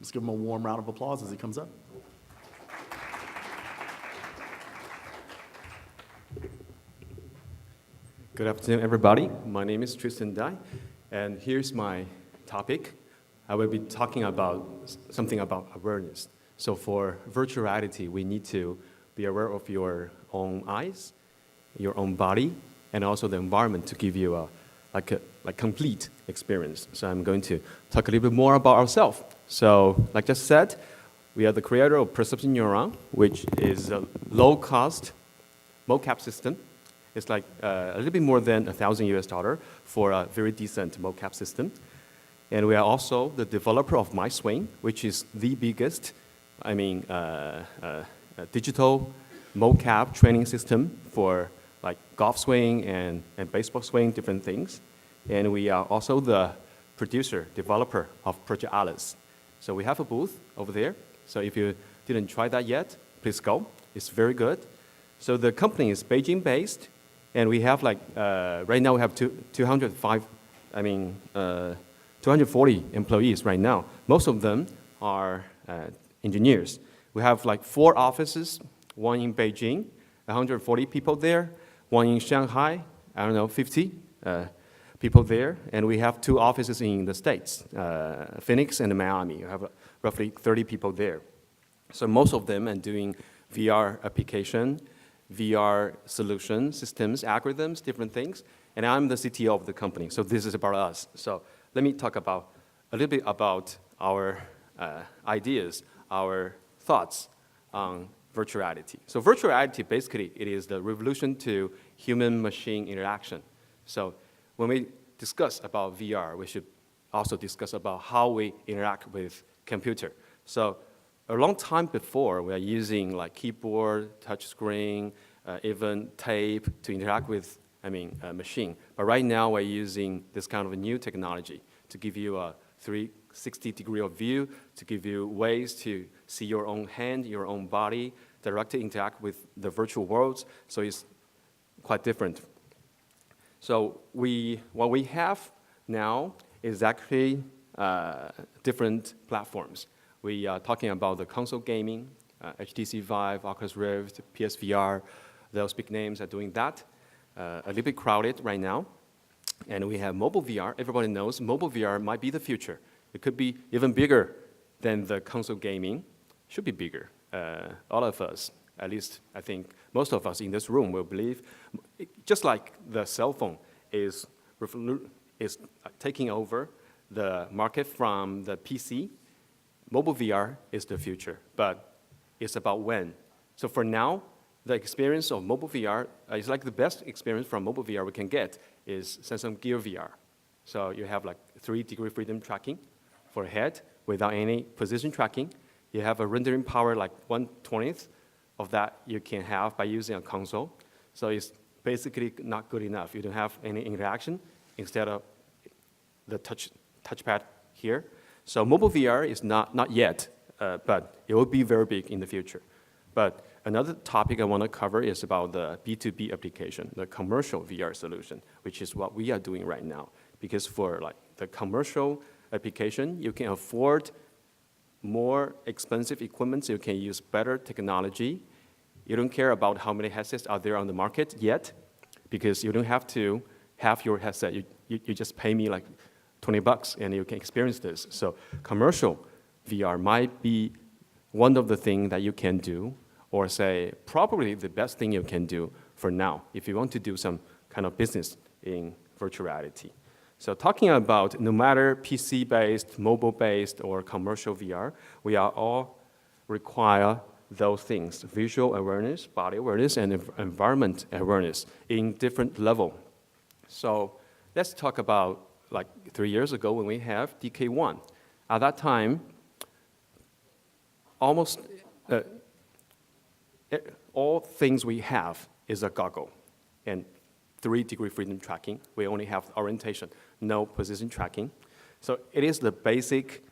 Let's give him a warm round of applause as he comes up. Good afternoon, everybody. My name is Tristan Dai, and here's my topic. I will be talking about something about awareness. So for virtual reality, we need to be aware of your own eyes, your own body, and also the environment to give you a complete experience. So I'm going to talk a little bit more about ourselves. So like I said, we are the creator of Perception Neuron, which is a low-cost mocap system. It's like a little bit more than $1,000 for a very decent mocap system. And we are also the developer of MySwing, which is the biggest, digital mocap training system for like golf swing and baseball swing, different things. And we are also the producer, developer of Project Alice. So we have a booth over there. So if you didn't try that yet, please go. It's very good. So the company is Beijing-based, and we have right now we have 240 employees right now. Most of them are engineers. We have like 4 offices, one in Beijing, 140 people there, one in Shanghai, 50 people there, and we have 2 offices in the States, Phoenix and Miami. We have roughly 30 people there. So most of them are doing VR application, VR solution, systems, algorithms, different things, and I'm the CTO of the company, so this is about us. So let me talk a little bit about our ideas, our thoughts on virtual reality. So virtual reality, basically, it is the revolution to human-machine interaction. So when we discuss about VR, we should also discuss about how we interact with computer. So a long time before, we are using like keyboard, touch screen, even tape to interact with, a machine. But right now, we're using this kind of a new technology to give you a 360-degree of view, to give you ways to see your own hand, your own body, directly interact with the virtual worlds. So it's quite different. So what we have now is actually different platforms. We are talking about the console gaming, HTC Vive, Oculus Rift, PSVR. Those big names are doing that. A little bit crowded right now. And we have mobile VR. Everybody knows mobile VR might be the future. It could be even bigger than the console gaming. Should be bigger. All of us, at least I think most of us in this room will believe, just like the cell phone is taking over the market from the PC, mobile VR is the future, but it's about when. So for now, the experience of mobile VR is like the best experience from mobile VR we can get is Samsung Gear VR. So you have like 3-degree freedom tracking for head without any position tracking. You have a rendering power like 1/20th of that you can have by using a console. So it's basically not good enough. You don't have any interaction instead of the touchpad here. So mobile VR is not yet, but it will be very big in the future. But another topic I want to cover is about the B2B application, the commercial VR solution, which is what we are doing right now. Because for like the commercial application, you can afford more expensive equipment, so you can use better technology. You don't care about how many headsets are there on the market yet, because you don't have to have your headset. You just pay me like $20 and you can experience this. So commercial VR might be one of the things that you can do, or say probably the best thing you can do for now if you want to do some kind of business in virtual reality. So talking about no matter PC-based, mobile-based, or commercial VR, we are all require those things, visual awareness, body awareness, and environment awareness in different level. So let's talk about like 3 years ago when we have DK1. At that time, almost all things we have is a goggle and 3-degree freedom tracking. We only have orientation, no position tracking. So it is the basic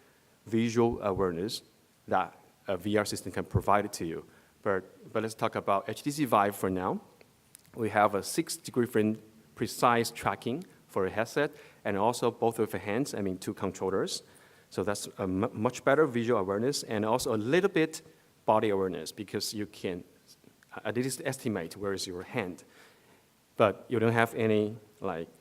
visual awareness that a VR system can provide it to you. But let's talk about HTC Vive for now. We have a 6-degree freedom precise tracking for a headset, and also both of the hands, 2 controllers. So that's a much better visual awareness and also a little bit body awareness because you can at least estimate where is your hand. But you don't have any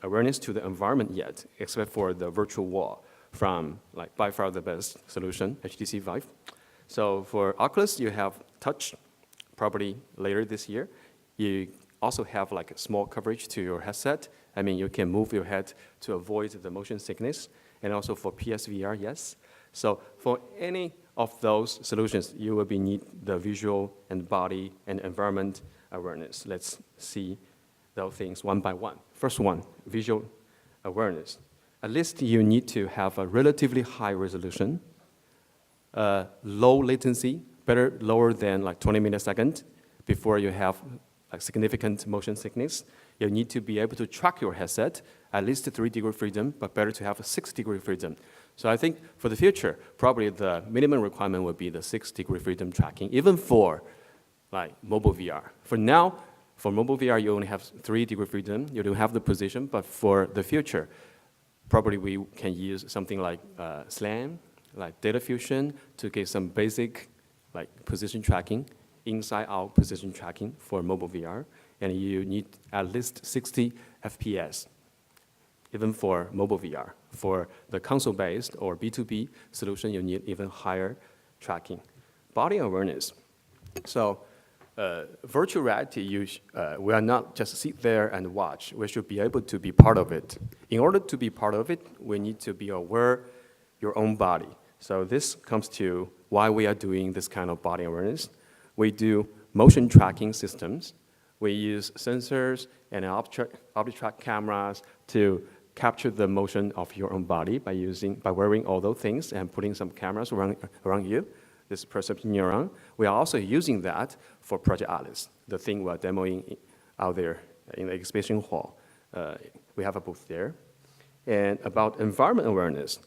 awareness to the environment yet, except for the virtual wall from by far the best solution, HTC Vive. So for Oculus, you have touch, probably later this year. You also have a small coverage to your headset. I mean, you can move your head to avoid the motion sickness. And also for PSVR, yes. So for any of those solutions, you will need the visual and body and environment awareness. Let's see those things one by one. First one, visual awareness. At least you need to have a relatively high resolution, low latency, better lower than 20 milliseconds before you have significant motion sickness. You need to be able to track your headset, at least 3-degree freedom, but better to have a 6-degree freedom. So I think for the future, probably the minimum requirement would be the 6-degree freedom tracking, even for mobile VR. For now, for mobile VR, you only have 3-degree freedom. You don't have the position, but for the future, probably we can use something like SLAM, like data fusion, to get some basic position tracking, inside-out position tracking for mobile VR. And you need at least 60 FPS, even for mobile VR. For the console-based or B2B solution, you need even higher tracking. Body awareness. So virtual reality, we are not just sit there and watch. We should be able to be part of it. In order to be part of it, we need to be aware your own body. So this comes to why we are doing this kind of body awareness. We do motion tracking systems. We use sensors and object cameras to capture the motion of your own body by wearing all those things and putting some cameras around you. This perception neuron. We are also using that for Project Alice, the thing we're demoing out there in the exhibition hall. We have a booth there. And about environment awareness,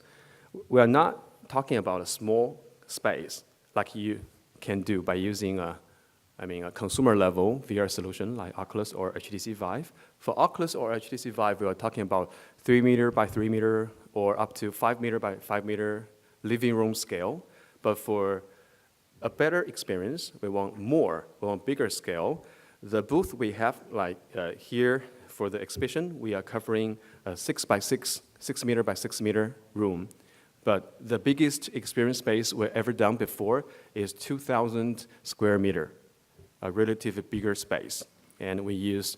we are not talking about a small space like you can do by using a consumer-level VR solution like Oculus or HTC Vive. For Oculus or HTC Vive, we are talking about 3 meter by 3 meter or up to 5 meter by 5 meter living room scale. But for a better experience, we want more, we want bigger scale. The booth we have here for the exhibition, we are covering a 6 meter by 6 meter room. But the biggest experience space we've ever done before is 2,000 square meter. A relatively bigger space. And we use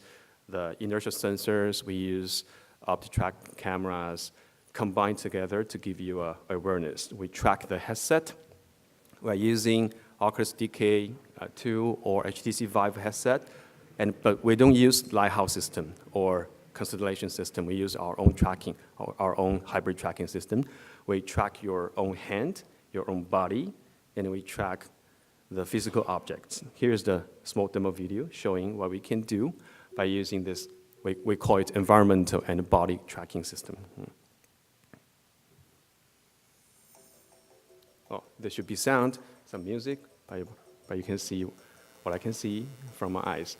the inertial sensors, we use OptiTrack cameras combined together to give you awareness. We track the headset. We're using Oculus DK2 or HTC Vive headset, but we don't use Lighthouse system or Constellation system. We use our own tracking, our own hybrid tracking system. We track your own hand, your own body, and we track the physical objects. Here's the small demo video showing what we can do by using this, we call it environmental and body tracking system. Oh, there should be sound, some music, but you can see what I can see from my eyes.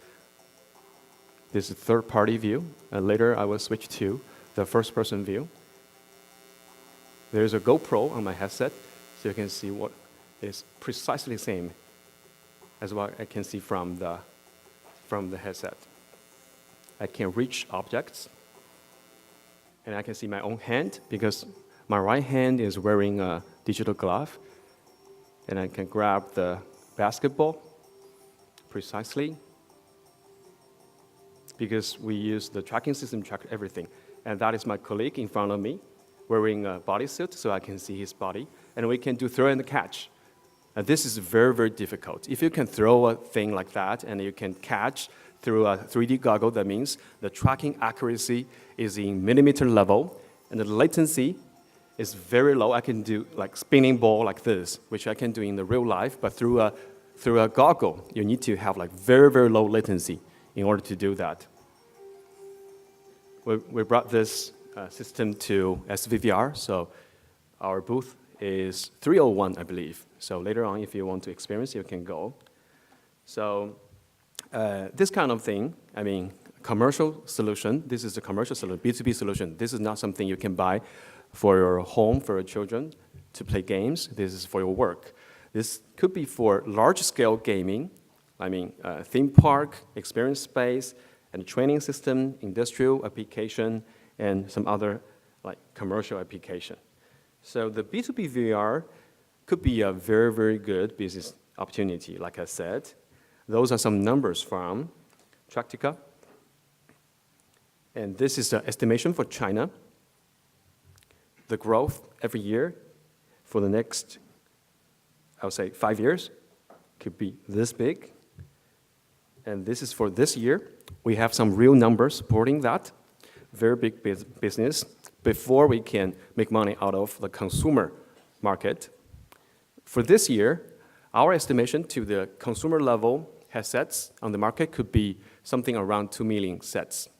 This is third-party view, and later I will switch to the first-person view. There's a GoPro on my headset, so you can see what is precisely the same as what I can see from the headset. I can reach objects, and I can see my own hand because my right hand is wearing a digital glove, and I can grab the basketball precisely because we use the tracking system to track everything. And that is my colleague in front of me wearing a bodysuit so I can see his body, and we can do throw and catch. And this is very, very difficult. If you can throw a thing like that and you can catch through a 3D goggle, that means the tracking accuracy is in millimeter level, and the latency is very low. I can do spinning ball like this, which I can do in the real life, but through a goggle, you need to have very, very low latency in order to do that. We brought this system to SVVR, so our booth is 301, I believe. So later on, if you want to experience, you can go. So this kind of thing, commercial solution, this is a commercial solution, B2B solution. This is not something you can buy for your home, for your children. to play games. This is for your work. This could be for large-scale gaming, theme park, experience space, and training system, industrial application, and some other like commercial application. So the B2B VR could be a very, very good business opportunity, like I said. Those are some numbers from Tractica. And this is the estimation for China. The growth every year for the next, I would say, 5 years could be this big. And this is for this year. We have some real numbers supporting that. Very big business before we can make money out of the consumer market. For this year, our estimation to the consumer level headsets on the market could be something around 2 million sets.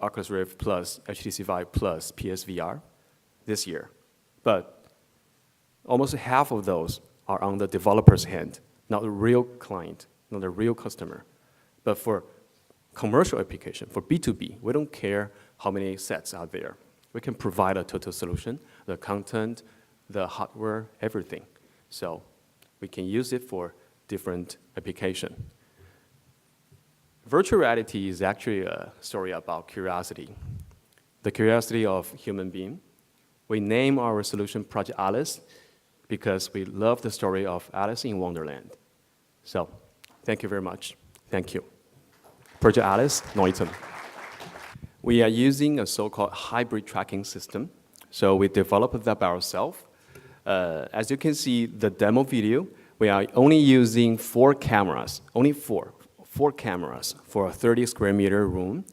Oculus Rift plus HTC Vive plus PSVR this year. But almost half of those are on the developer's hand, not the real client, not the real customer. But for commercial application, for B2B, we don't care how many sets are there. We can provide a total solution, the content, the hardware, everything. So we can use it for different application. Virtual reality is actually a story about curiosity, the curiosity of human being. We name our solution Project Alice because we love the story of Alice in Wonderland. So thank you very much. Thank you. Project Alice, Noitom. We are using a so-called hybrid tracking system. So we developed that by ourselves. As you can see, the demo video, we are only using 4 cameras, only four cameras for a 30 square meter room.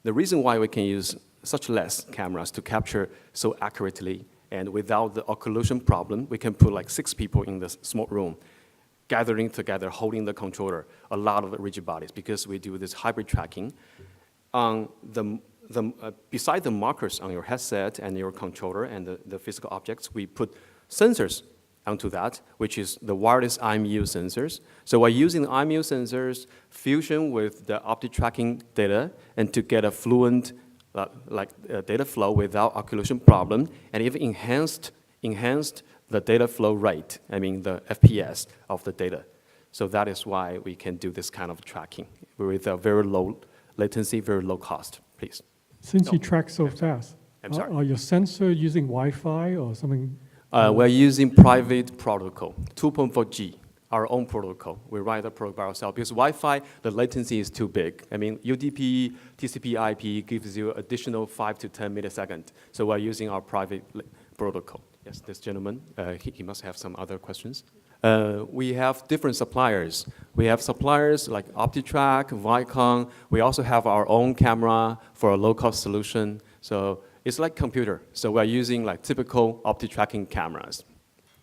The reason why we can use such less cameras to capture so accurately and without the occlusion problem, we can put like 6 people in this small room, gathering together, holding the controller, a lot of rigid bodies, because we do this hybrid tracking. Beside the markers on your headset and your controller and the physical objects, we put sensors onto that, which is the wireless IMU sensors. So we're using the IMU sensors fusion with the optic tracking data and to get a fluent data flow without occlusion problem, and even enhanced the data flow rate, the FPS of the data. So that is why we can do this kind of tracking with a very low latency, very low cost, please. Since you track so fast, I'm sorry. Are your sensors using Wi-Fi or something? We're using private protocol, 2.4G, our own protocol. We write the protocol ourselves because Wi-Fi, the latency is too big. UDP, TCP IP gives you additional 5 to 10 milliseconds. So we're using our private protocol. Yes, this gentleman, he must have some other questions. We have different suppliers. We have suppliers like OptiTrack, Vicon. We also have our own camera for a low-cost solution. So it's like computer. So we're using like typical optic tracking cameras.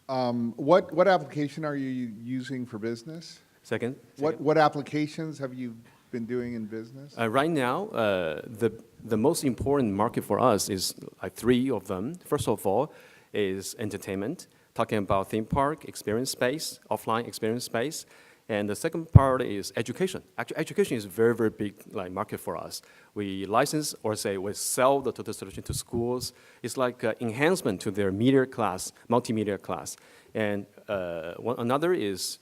What application are you using for business? Second? What applications have you been doing in business? Right now, the most important market for us is like 3 of them. First of all is entertainment, talking about theme park, experience space, offline experience space. And the second part is education. Actually, education is a very, very big market for us. We license, or say we sell the total solution to schools. It's like enhancement to their media class, multimedia class. And another is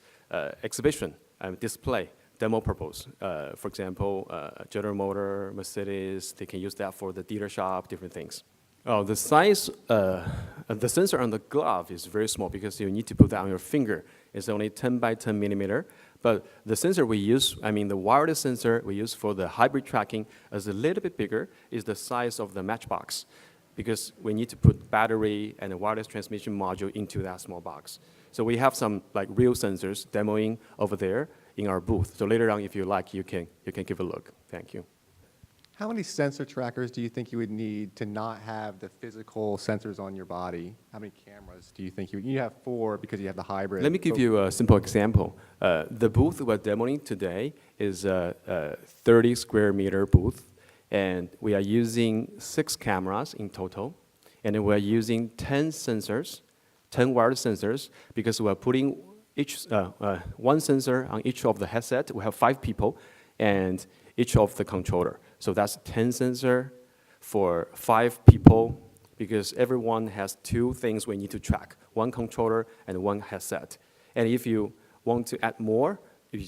exhibition, display, demo purpose. For example, General Motors, Mercedes, they can use that for the dealer shop, different things. Oh, the size, the sensor on the glove is very small because you need to put that on your finger. It's only 10 by 10 millimeter. But the sensor we use, the wireless sensor we use for the hybrid tracking is a little bit bigger, is the size of the matchbox, because we need to put battery and a wireless transmission module into that small box. So we have some real sensors demoing over there in our booth. So later on, if you like, you can give a look. Thank you. How many sensor trackers do you think you would need to not have the physical sensors on your body? How many cameras do you think you would need? You have 4 because you have the hybrid. Let me give you a simple example. The booth we're demoing today is a 30 square meter booth, and we are using 6 cameras in total, and we're using 10 sensors, 10 wireless sensors, because we're putting one sensor on each of the headset. We have 5 people, and each of the controller. So that's 10 sensor for 5 people because everyone has two things we need to track, one controller and one headset. And if you want to add more,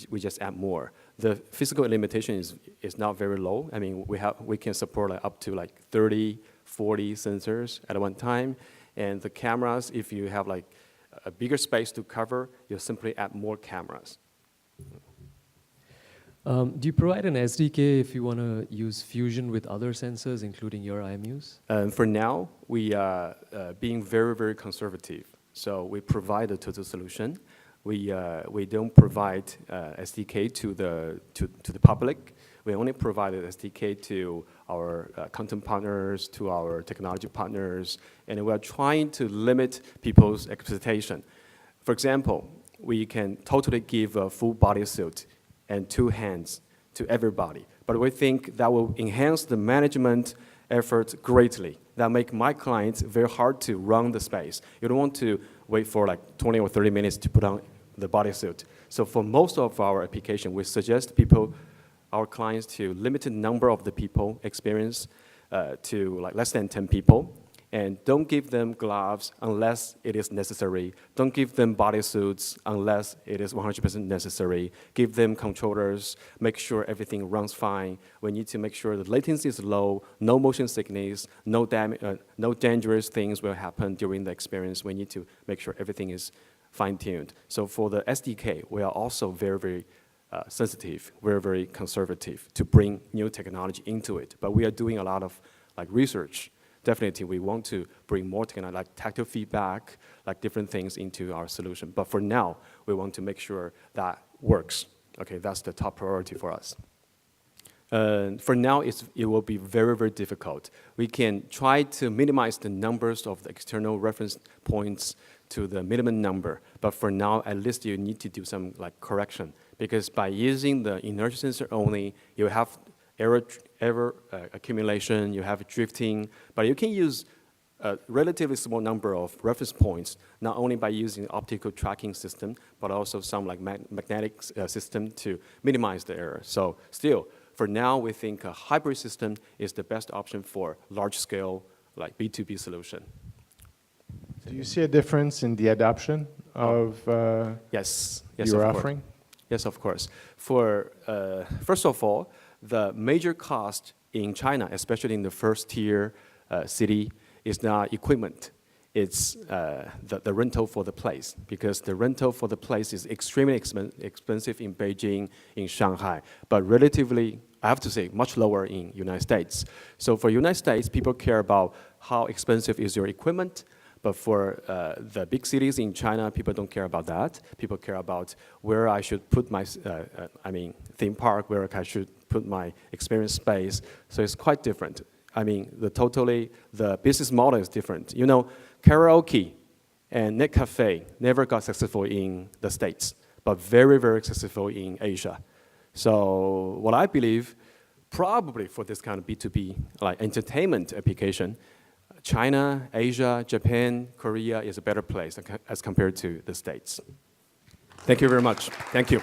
we just add more. The physical limitation is not very low. I mean, we can support like up to like 30, 40 sensors at one time. And the cameras, if you have like a bigger space to cover, you simply add more cameras. Do you provide an SDK if you want to use Fusion with other sensors, including your IMUs? For now, we are being very, very conservative. So we provide a total solution. We don't provide SDK to the public. We only provide an SDK to our content partners, to our technology partners, and we are trying to limit people's expectation. For example, we can totally give a full bodysuit and 2 hands to everybody, but we think that will enhance the management effort greatly. That make my clients very hard to run the space. You don't want to wait for like 20 or 30 minutes to put on the bodysuit. So for most of our application, we suggest our clients to limited number of the people experience to like less than 10 people, and don't give them gloves unless it is necessary. Don't give them bodysuits unless it is 100% necessary. Give them controllers, make sure everything runs fine. We need to make sure the latency is low, no motion sickness, no dangerous things will happen during the experience. We need to make sure everything is fine-tuned. So for the SDK, we are also very, very sensitive, very, very conservative to bring new technology into it. But we are doing a lot of like research. Definitely, we want to bring more technology, like tactile feedback, like different things into our solution. But for now, we want to make sure that works. Okay, that's the top priority for us. For now, it will be very, very difficult. We can try to minimize the numbers of the external reference points to the minimum number. But for now, at least you need to do some like correction, because by using the inertia sensor only, you have error accumulation, you have drifting, but you can use a relatively small number of reference points, not only by using optical tracking system, but also some like magnetic system to minimize the error. So still, for now, we think a hybrid system is the best option for large-scale like B2B solution. Do you see a difference in the adoption of Yes, your of offering? Course. Yes, of course. For first of all, the major cost in China, especially in the first-tier city, is not equipment. It's the rental for the place, because the rental for the place is extremely expensive in Beijing, in Shanghai, but relatively, I have to say, much lower in United States. So for United States, people care about how expensive is your equipment, but for the big cities in China, people don't care about that. People care about where I should put my, theme park, where I should put my experience space. So it's quite different. I mean, the business model is different. You know, karaoke and net cafe never got successful in the States, but very, very successful in Asia. So what I believe, probably for this kind of B2B, like entertainment application, China, Asia, Japan, Korea is a better place as compared to the States. Thank you very much. Thank you.